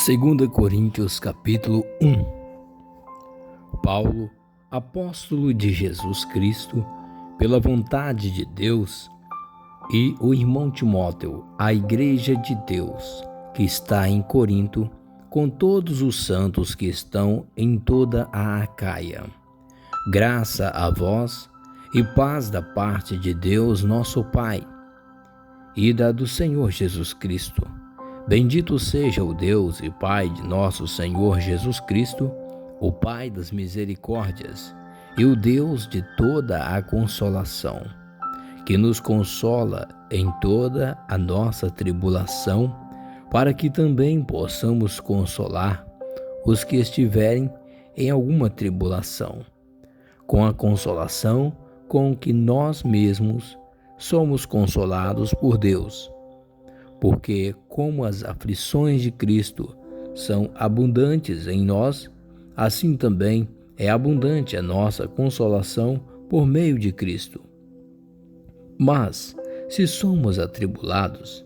2 Coríntios capítulo 1. Paulo, apóstolo de Jesus Cristo, pela vontade de Deus, e o irmão Timóteo, à igreja de Deus, que está em Corinto, com todos os santos que estão em toda a Acaia. Graça a vós e paz da parte de Deus nosso Pai e da do Senhor Jesus Cristo. Bendito seja o Deus e Pai de nosso Senhor Jesus Cristo, o Pai das misericórdias e o Deus de toda a consolação, que nos consola em toda a nossa tribulação, para que também possamos consolar os que estiverem em alguma tribulação, com a consolação com que nós mesmos somos consolados por Deus. Porque como as aflições de Cristo são abundantes em nós, assim também é abundante a nossa consolação por meio de Cristo. Mas, se somos atribulados,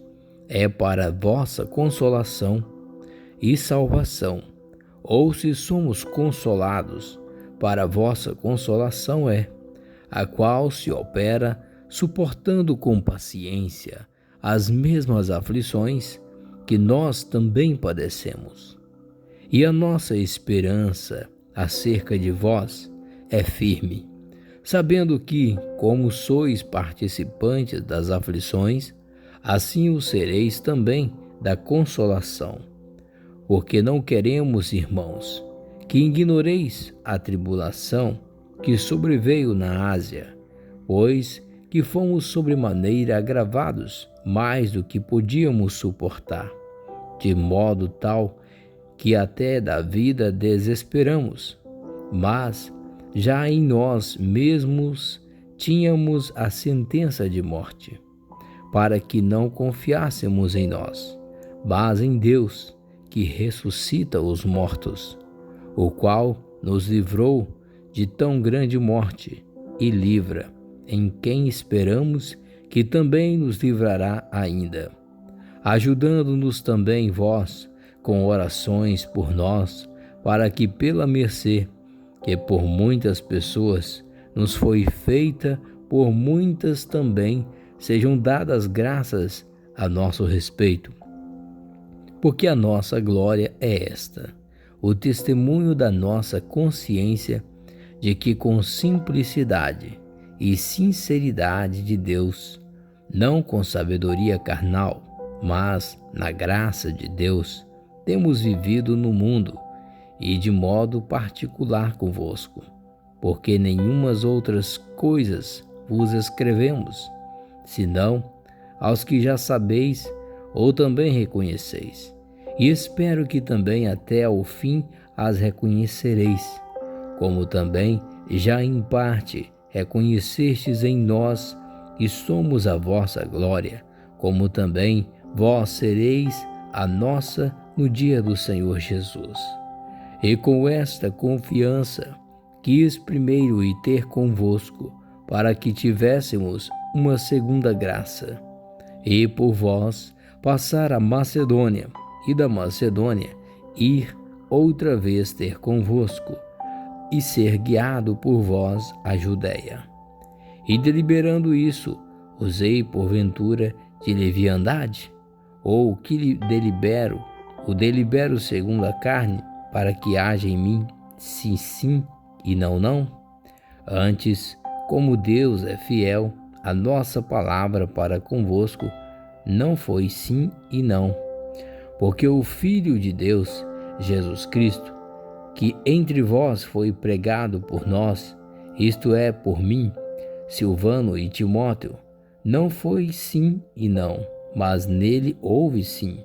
é para vossa consolação e salvação, ou se somos consolados, para vossa consolação é, a qual se opera suportando com paciência as mesmas aflições que nós também padecemos. E a nossa esperança acerca de vós é firme, sabendo que, como sois participantes das aflições, assim o sereis também da consolação. Porque não queremos, irmãos, que ignoreis a tribulação que sobreveio na Ásia, pois que fomos sobremaneira agravados mais do que podíamos suportar, de modo tal que até da vida desesperamos. Mas já em nós mesmos tínhamos a sentença de morte, para que não confiássemos em nós, mas em Deus, que ressuscita os mortos, o qual nos livrou de tão grande morte e livra, em quem esperamos que também nos livrará ainda, ajudando-nos também vós com orações por nós, para que pela mercê que por muitas pessoas nos foi feita, por muitas também sejam dadas graças a nosso respeito. Porque a nossa glória é esta, o testemunho da nossa consciência de que com simplicidade e sinceridade de Deus, não com sabedoria carnal, mas na graça de Deus, temos vivido no mundo e de modo particular convosco, porque nenhumas outras coisas vos escrevemos, senão aos que já sabeis ou também reconheceis, e espero que também até ao fim as reconhecereis, como também já em parte reconhecestes em nós e somos a vossa glória, como também vós sereis a nossa no dia do Senhor Jesus. E com esta confiança quis primeiro ir ter convosco, para que tivéssemos uma segunda graça, e por vós passar a Macedônia, e da Macedônia ir outra vez ter convosco, e ser guiado por vós à Judéia. E deliberando isso, usei porventura de leviandade? Ou que delibero, o delibero segundo a carne, para que haja em mim sim, sim e não, não? Antes, como Deus é fiel, a nossa palavra para convosco não foi sim e não. Porque o Filho de Deus, Jesus Cristo, que entre vós foi pregado por nós, isto é, por mim, Silvano e Timóteo, não foi sim e não, mas nele houve sim.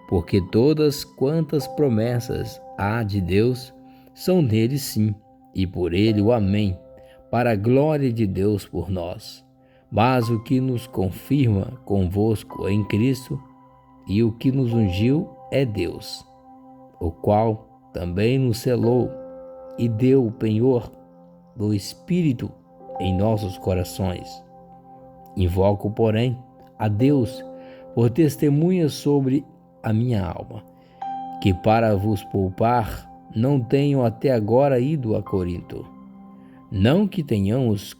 Porque todas quantas promessas há de Deus são nele sim, e por ele o amém, para a glória de Deus por nós. Mas o que nos confirma convosco em Cristo e o que nos ungiu é Deus, o qual também nos selou e deu o penhor do Espírito em nossos corações. Invoco, porém, a Deus por testemunha sobre a minha alma, que para vos poupar não tenho até agora ido a Corinto. Não que tenhamos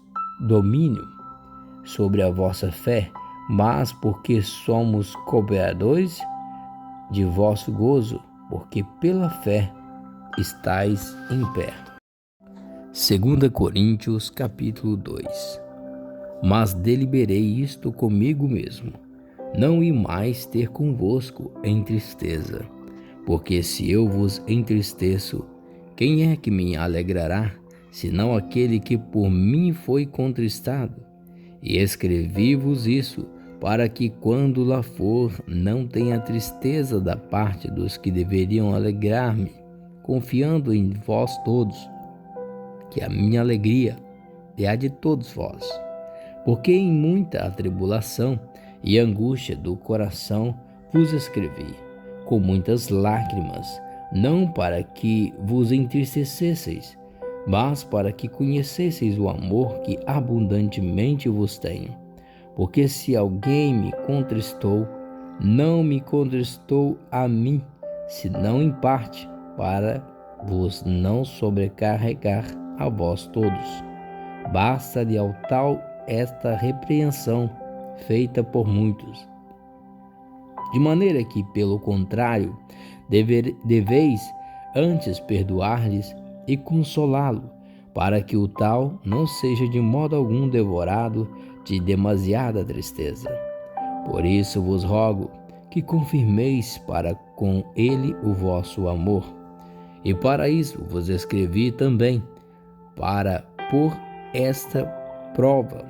domínio sobre a vossa fé, mas porque somos cooperadores de vosso gozo, porque pela fé estáis em pé. 2 Coríntios capítulo 2. Mas deliberei isto comigo mesmo, não ir mais ter convosco em tristeza, porque se eu vos entristeço, quem é que me alegrará, senão aquele que por mim foi contristado? E escrevi-vos isso, para que quando lá for, não tenha tristeza da parte dos que deveriam alegrar-me, confiando em vós todos, que a minha alegria é a de todos vós. Porque em muita atribulação e angústia do coração vos escrevi, com muitas lágrimas, não para que vos entristecesseis, mas para que conhecesseis o amor que abundantemente vos tenho. Porque se alguém me contristou, não me contristou a mim, senão em parte, para vos não sobrecarregar a vós todos. Basta-lhe ao tal esta repreensão, feita por muitos. De maneira que, pelo contrário, deveis antes perdoar-lhes e consolá-lo, para que o tal não seja de modo algum devorado de demasiada tristeza. Por isso vos rogo que confirmeis para com ele o vosso amor. E para isso vos escrevi também, para por esta prova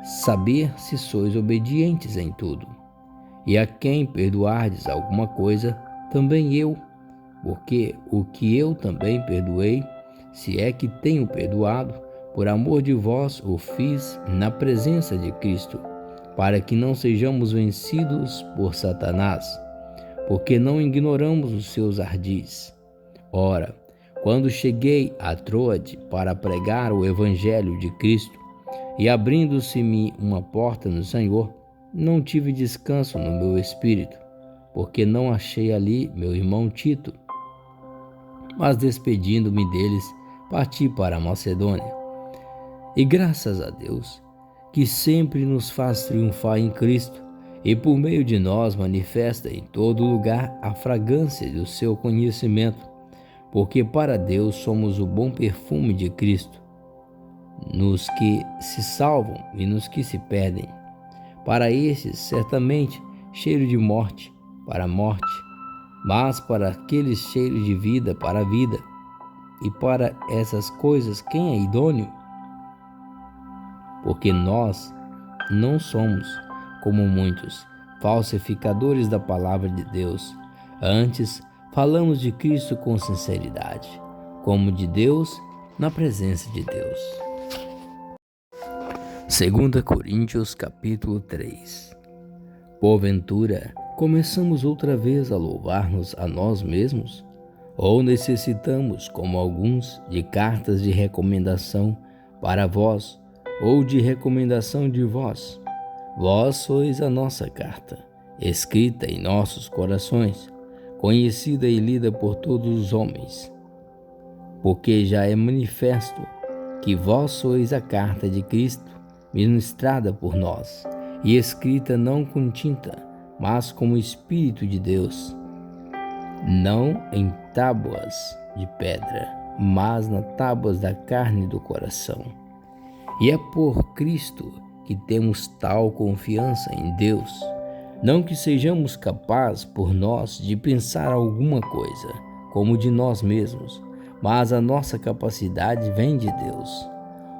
saber se sois obedientes em tudo. E a quem perdoardes alguma coisa, também eu, porque o que eu também perdoei, se é que tenho perdoado, por amor de vós o fiz na presença de Cristo, para que não sejamos vencidos por Satanás, porque não ignoramos os seus ardis. Ora, quando cheguei a Troade para pregar o Evangelho de Cristo, e abrindo-se-me uma porta no Senhor, não tive descanso no meu espírito, porque não achei ali meu irmão Tito. Mas despedindo-me deles, parti para a Macedônia. E graças a Deus, que sempre nos faz triunfar em Cristo, e por meio de nós manifesta em todo lugar a fragrância do seu conhecimento, porque para Deus somos o bom perfume de Cristo, nos que se salvam e nos que se perdem. Para esses, certamente, cheiro de morte, para a morte, mas para aqueles cheiros de vida, para a vida. E para essas coisas, quem é idôneo? Porque nós não somos, como muitos, falsificadores da palavra de Deus. Antes, falamos de Cristo com sinceridade, como de Deus, na presença de Deus. 2 Coríntios capítulo 3. Porventura, começamos outra vez a louvar-nos a nós mesmos? Ou necessitamos, como alguns, de cartas de recomendação para vós, ou de recomendação de vós? Vós sois a nossa carta, escrita em nossos corações, conhecida e lida por todos os homens. Porque já é manifesto que vós sois a carta de Cristo, ministrada por nós, e escrita não com tinta, mas com o Espírito de Deus, não em tábuas de pedra, mas nas tábuas da carne do coração. E é por Cristo que temos tal confiança em Deus, não que sejamos capazes por nós de pensar alguma coisa, como de nós mesmos, mas a nossa capacidade vem de Deus,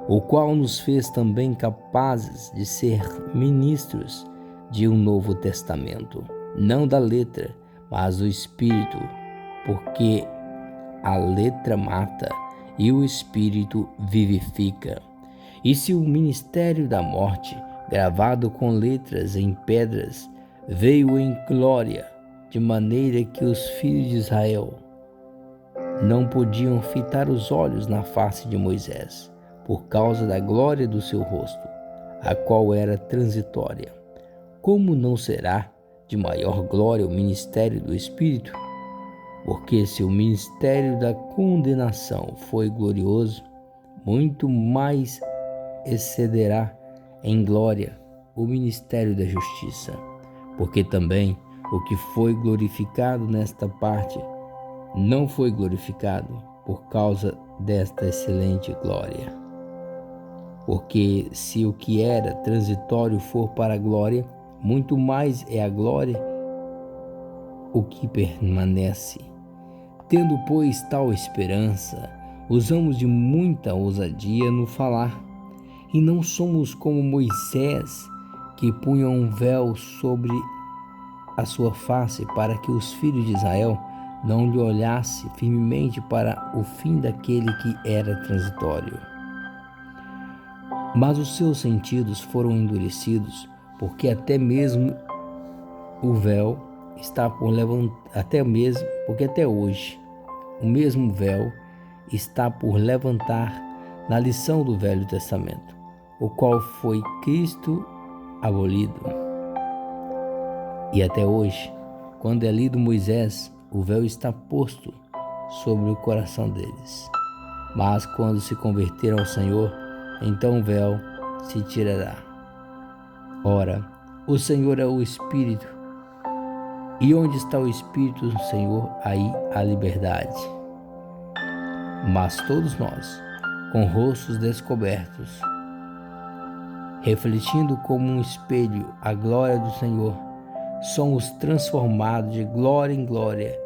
o qual nos fez também capazes de ser ministros de um novo testamento, não da letra, mas do Espírito, porque a letra mata e o Espírito vivifica. E se o ministério da morte, gravado com letras em pedras, veio em glória, de maneira que os filhos de Israel não podiam fitar os olhos na face de Moisés, por causa da glória do seu rosto, a qual era transitória, como não será de maior glória o ministério do Espírito? Porque se o ministério da condenação foi glorioso, muito mais excederá em glória o ministério da justiça. Porque também o que foi glorificado nesta parte não foi glorificado por causa desta excelente glória. Porque se o que era transitório for para a glória, muito mais é a glória o que permanece. Tendo, pois, tal esperança, usamos de muita ousadia no falar, e não somos como Moisés, que punha um véu sobre a sua face para que os filhos de Israel não lhe olhassem firmemente para o fim daquele que era transitório. Mas os seus sentidos foram endurecidos, porque até mesmo o véu está por levantar, porque até hoje o mesmo véu está por levantar na lição do Velho Testamento, o qual foi Cristo abolido. E até hoje, quando é lido Moisés, o véu está posto sobre o coração deles. Mas quando se converteram ao Senhor, então o véu se tirará. Ora, o Senhor é o Espírito, e onde está o Espírito do Senhor, aí há liberdade. Mas todos nós, com rostos descobertos, refletindo como um espelho a glória do Senhor, somos transformados de glória em glória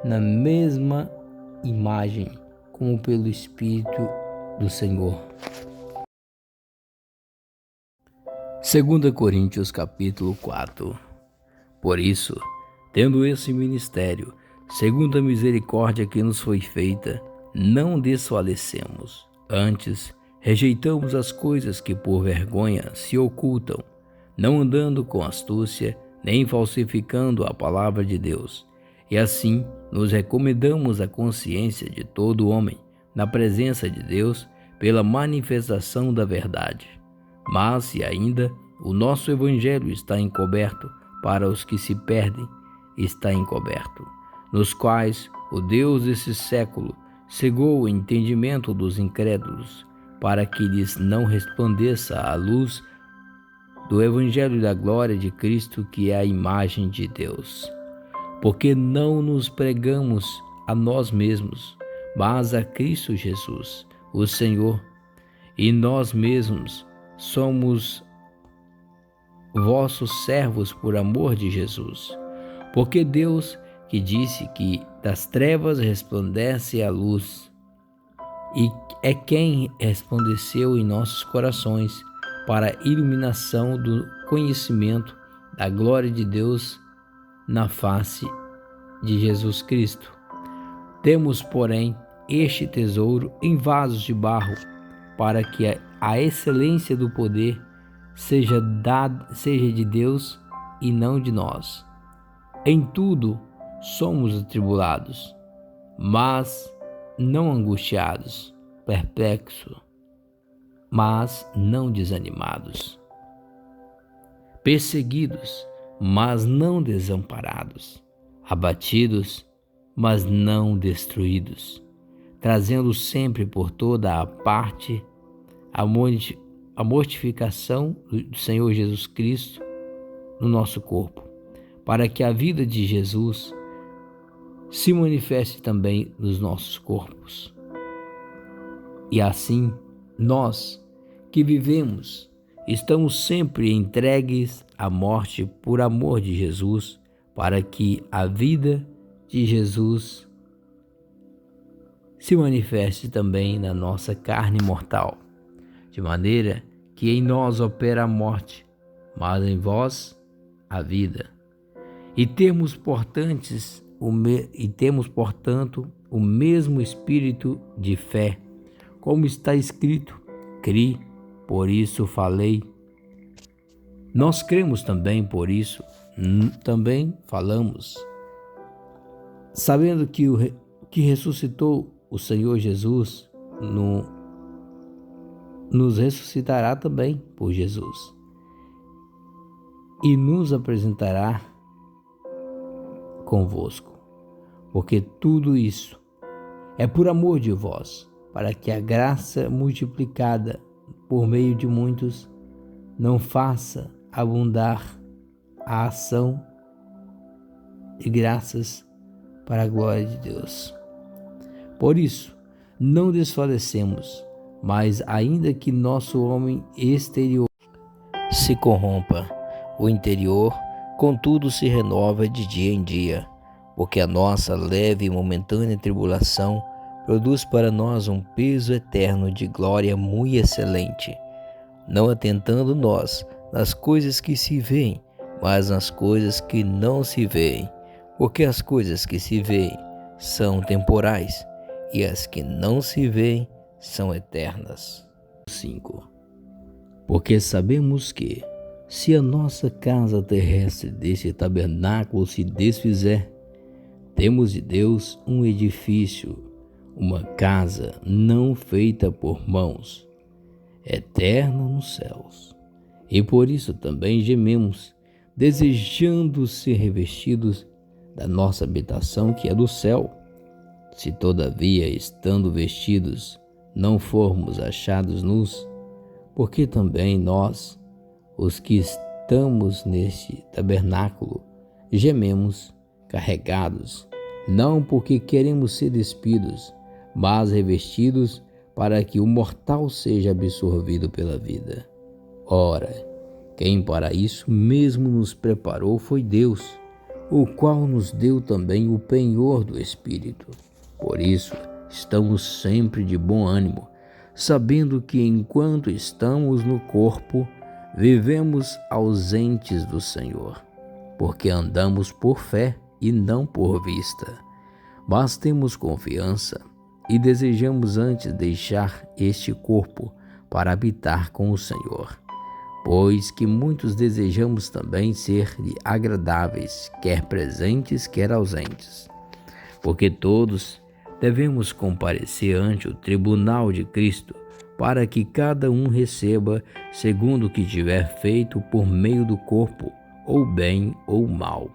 na mesma imagem, como pelo Espírito do Senhor. 2 Coríntios capítulo 4. Por isso, tendo esse ministério, segundo a misericórdia que nos foi feita, não desfalecemos. Antes, rejeitamos as coisas que por vergonha se ocultam, não andando com astúcia, nem falsificando a palavra de Deus. E assim, nos recomendamos à consciência de todo homem, na presença de Deus, pela manifestação da verdade. Mas, se ainda o nosso evangelho está encoberto, para os que se perdem, está encoberto, nos quais o Deus desse século cegou o entendimento dos incrédulos, para que lhes não resplandeça a luz do evangelho da glória de Cristo, que é a imagem de Deus. Porque não nos pregamos a nós mesmos, mas a Cristo Jesus, o Senhor, e nós mesmos somos vossos servos por amor de Jesus. Porque Deus, que disse que das trevas resplandece a luz, e é quem resplandeceu em nossos corações para a iluminação do conhecimento da glória de Deus na face de Jesus Cristo. Temos, porém, este tesouro em vasos de barro, para que a excelência do poder seja de Deus e não de nós. Em tudo somos atribulados, mas não angustiados, perplexos, mas não desanimados, perseguidos, mas não desamparados, abatidos, mas não destruídos, trazendo sempre por toda a parte a mortificação do Senhor Jesus Cristo no nosso corpo, para que a vida de Jesus se manifeste também nos nossos corpos. E assim, nós que vivemos, estamos sempre entregues à morte por amor de Jesus, para que a vida de Jesus se manifeste também na nossa carne mortal, de maneira que em nós opera a morte, mas em vós a vida. E temos, portanto, o mesmo espírito de fé, como está escrito: cri, por isso falei. Nós cremos também, por isso também falamos, sabendo que o que ressuscitou o Senhor Jesus nos ressuscitará também por Jesus e nos apresentará convosco. porque tudo isso é por amor de vós, para que a graça multiplicada por meio de muitos não faça abundar a ação de graças para a glória de Deus. Por isso, não desfalecemos, mas ainda que nosso homem exterior se corrompa, o interior, contudo, se renova de dia em dia, porque a nossa leve e momentânea tribulação produz para nós um peso eterno de glória muito excelente, não atentando nós nas coisas que se veem, mas nas coisas que não se veem, porque as coisas que se veem são temporais, e as que não se veem são eternas. 5. Porque sabemos que, se a nossa casa terrestre desse tabernáculo se desfizer, temos de Deus um edifício, uma casa não feita por mãos, eterna nos céus. E por isso também gememos, desejando ser revestidos da nossa habitação que é do céu. Se todavia, estando vestidos, não formos achados nus, porque também nós, os que estamos neste tabernáculo, gememos carregados, não porque queremos ser despidos, mas revestidos para que o mortal seja absorvido pela vida. Ora, quem para isso mesmo nos preparou foi Deus, o qual nos deu também o penhor do Espírito. Por isso, estamos sempre de bom ânimo, sabendo que enquanto estamos no corpo, vivemos ausentes do Senhor, porque andamos por fé e não por vista. Mas temos confiança e desejamos antes deixar este corpo para habitar com o Senhor, pois que muitos desejamos também ser agradáveis, quer presentes, quer ausentes, porque todos devemos comparecer ante o tribunal de Cristo, para que cada um receba segundo o que tiver feito por meio do corpo, ou bem ou mal.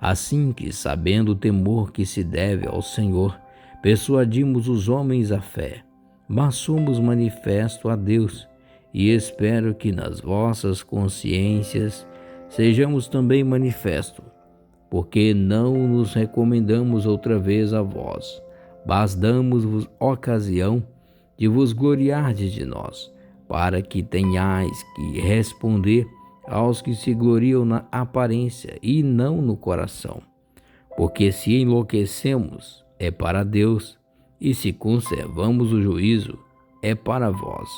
Assim que, sabendo o temor que se deve ao Senhor, persuadimos os homens à fé, mas somos manifesto a Deus, e espero que nas vossas consciências sejamos também manifesto, porque não nos recomendamos outra vez a vós, mas damos-vos ocasião de vos gloriardes de nós, para que tenhais que responder aos que se gloriam na aparência e não no coração. Porque se enlouquecemos, é para Deus, e se conservamos o juízo, é para vós.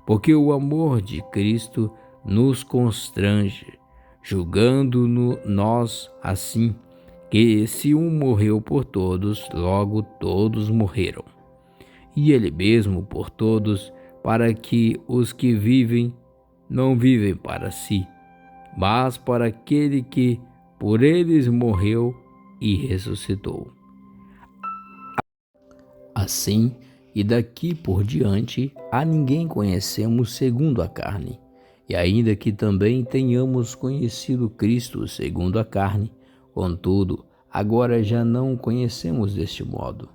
Porque o amor de Cristo nos constrange, julgando-no nós assim, que se um morreu por todos, logo todos morreram. E ele mesmo por todos, para que os que vivem não vivem para si, mas para aquele que por eles morreu e ressuscitou. Assim, e daqui por diante, a ninguém conhecemos segundo a carne. E ainda que também tenhamos conhecido Cristo segundo a carne, contudo, agora já não o conhecemos deste modo.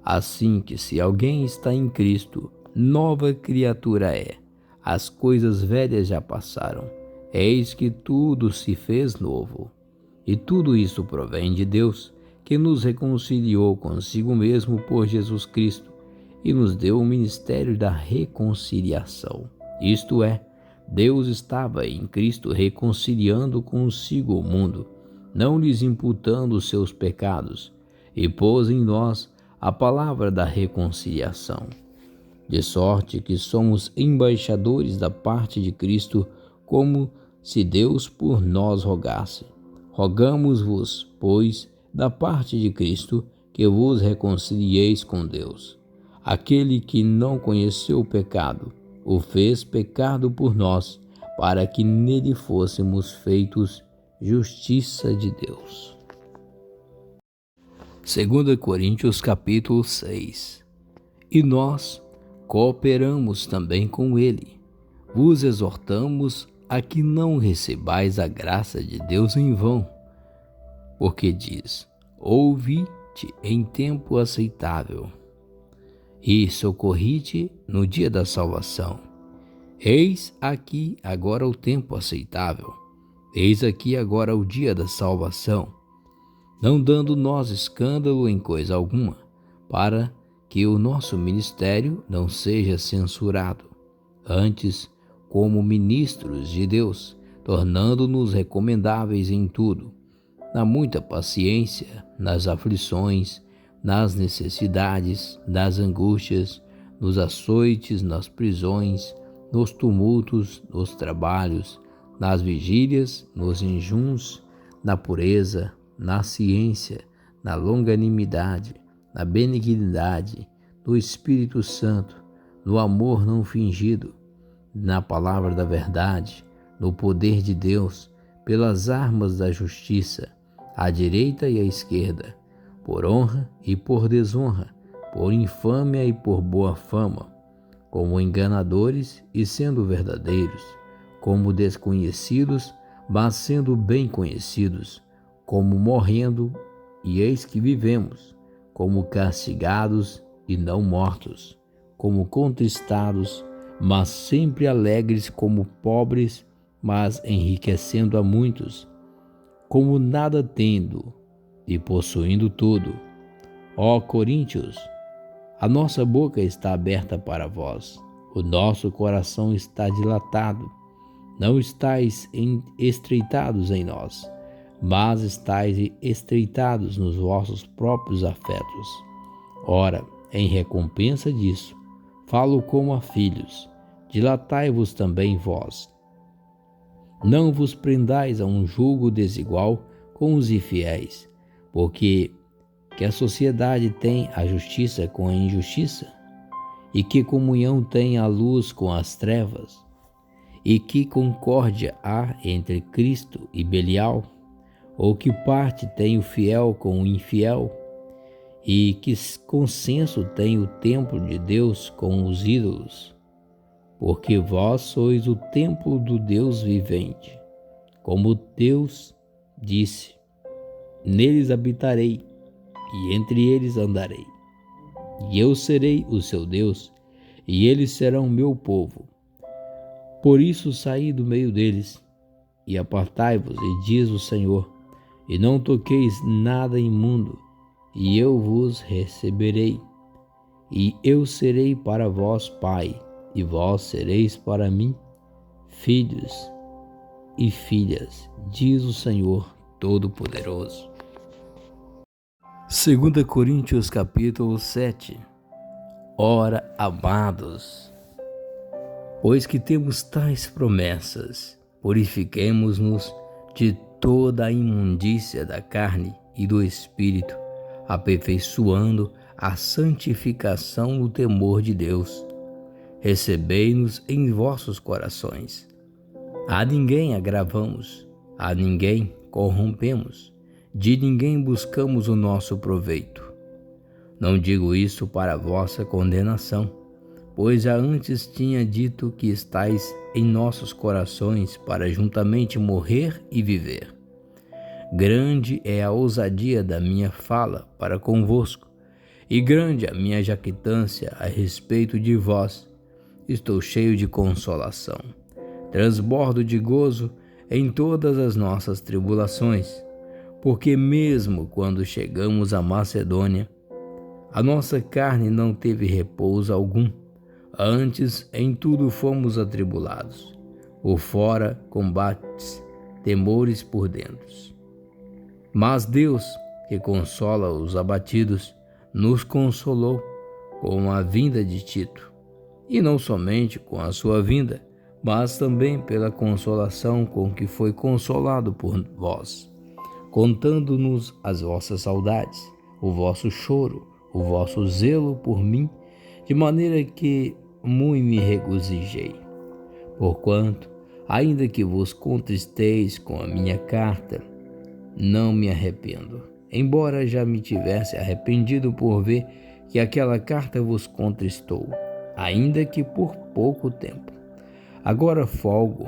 Assim que se alguém está em Cristo, nova criatura é. As coisas velhas já passaram, eis que tudo se fez novo. E tudo isso provém de Deus, que nos reconciliou consigo mesmo por Jesus Cristo e nos deu o ministério da reconciliação. Isto é, Deus estava em Cristo reconciliando consigo o mundo, não lhes imputando os seus pecados, e pôs em nós a palavra da reconciliação. De sorte que somos embaixadores da parte de Cristo, como se Deus por nós rogasse. Rogamos-vos, pois, da parte de Cristo, que vos reconcilieis com Deus. Aquele que não conheceu o pecado, o fez pecado por nós, para que nele fôssemos feitos justiça de Deus. 2 Coríntios capítulo 6. E nós cooperamos também com ele. Vos exortamos a que não recebais a graça de Deus em vão, porque diz: ouvi chamar-te em tempo aceitável e socorri-te no dia da salvação. Eis aqui agora o tempo aceitável, eis aqui agora o dia da salvação, não dando nós escândalo em coisa alguma, para que o nosso ministério não seja censurado. Antes, como ministros de Deus, tornando-nos recomendáveis em tudo, na muita paciência, nas aflições, nas necessidades, nas angústias, nos açoites, nas prisões, nos tumultos, nos trabalhos, nas vigílias, nos jejuns, na pureza, na ciência, na longanimidade, na benignidade, no Espírito Santo, no amor não fingido, na palavra da verdade, no poder de Deus, pelas armas da justiça, à direita e à esquerda, por honra e por desonra, por infâmia e por boa fama, como enganadores e sendo verdadeiros, como desconhecidos, mas sendo bem conhecidos, como morrendo, e eis que vivemos, como castigados e não mortos, como contristados, mas sempre alegres, como pobres, mas enriquecendo a muitos, como nada tendo e possuindo tudo. Ó Coríntios, a nossa boca está aberta para vós, o nosso coração está dilatado. Não estáis estreitados em nós, mas estáis estreitados nos vossos próprios afetos. Ora, em recompensa disso, falo como a filhos, dilatai-vos também vós. Não vos prendais a um jugo desigual com os infiéis, porque que a sociedade tem a justiça com a injustiça? E que comunhão tem a luz com as trevas? E que concórdia há entre Cristo e Belial? Ou que parte tem o fiel com o infiel? E que consenso tem o templo de Deus com os ídolos? Porque vós sois o templo do Deus vivente. Como Deus disse, neles habitarei, e entre eles andarei. E eu serei o seu Deus, e eles serão meu povo. Por isso saí do meio deles, e apartai-vos, e diz o Senhor, e não toqueis nada imundo, e eu vos receberei. E eu serei para vós pai, e vós sereis para mim filhos e filhas, diz o Senhor Todo-Poderoso. 2 Coríntios capítulo 7. Ora, amados, pois que temos tais promessas, purifiquemo-nos de toda a imundícia da carne e do espírito, aperfeiçoando a santificação no temor de Deus. Recebei-nos em vossos corações. A ninguém agravamos, a ninguém corrompemos, de ninguém buscamos o nosso proveito. Não digo isso para vossa condenação, pois já antes tinha dito que estáis em nossos corações para juntamente morrer e viver. Grande é a ousadia da minha fala para convosco, e grande a minha jactância a respeito de vós. Estou cheio de consolação, transbordo de gozo em todas as nossas tribulações, porque mesmo quando chegamos à Macedônia, a nossa carne não teve repouso algum. Antes, em tudo fomos atribulados, por fora combates, temores por dentro. Mas Deus, que consola os abatidos, nos consolou com a vinda de Tito, e não somente com a sua vinda, mas também pela consolação com que foi consolado por vós, contando-nos as vossas saudades, o vosso choro, o vosso zelo por mim, de maneira que muito me regozijei. Porquanto, ainda que vos contristeis com a minha carta, não me arrependo, embora já me tivesse arrependido por ver que aquela carta vos contristou, ainda que por pouco tempo. Agora folgo,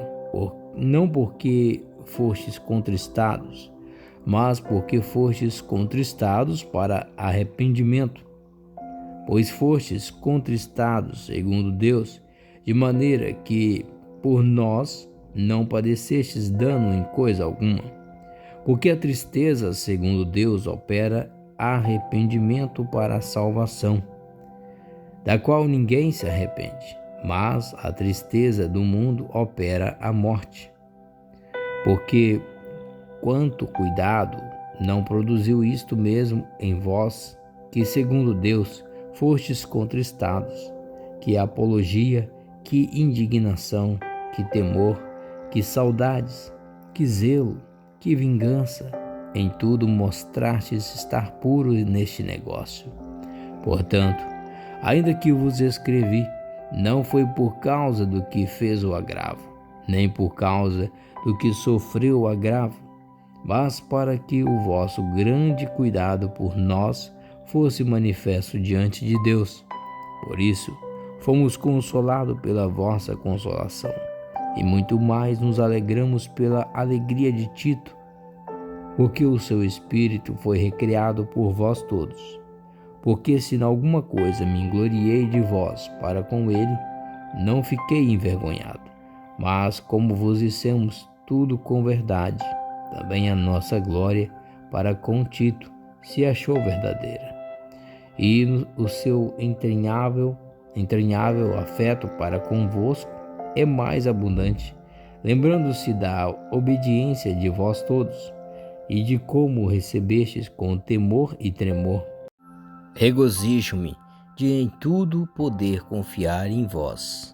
não porque fostes contristados, mas porque fostes contristados para arrependimento. Pois fostes contristados segundo Deus, de maneira que por nós não padecestes dano em coisa alguma. Porque a tristeza segundo Deus opera arrependimento para a salvação, da qual ninguém se arrepende, mas a tristeza do mundo opera a morte. Porque quanto cuidado não produziu isto mesmo em vós, que segundo Deus fostes contristados, que apologia, que indignação, que temor, que saudades, que zelo, que vingança, em tudo mostrastes estar puros neste negócio. Portanto, ainda que vos escrevi, não foi por causa do que fez o agravo, nem por causa do que sofreu o agravo, mas para que o vosso grande cuidado por nós fosse manifesto diante de Deus. Por isso, fomos consolados pela vossa consolação, e muito mais nos alegramos pela alegria de Tito, porque o seu espírito foi recriado por vós todos. Porque se em alguma coisa me gloriei de vós para com ele, não fiquei envergonhado, mas como vos dissemos tudo com verdade, também a nossa glória para com Tito se achou verdadeira. E o seu entranhável afeto para convosco é mais abundante, lembrando-se da obediência de vós todos, e de como recebestes com temor e tremor. Regozijo-me de em tudo poder confiar em vós.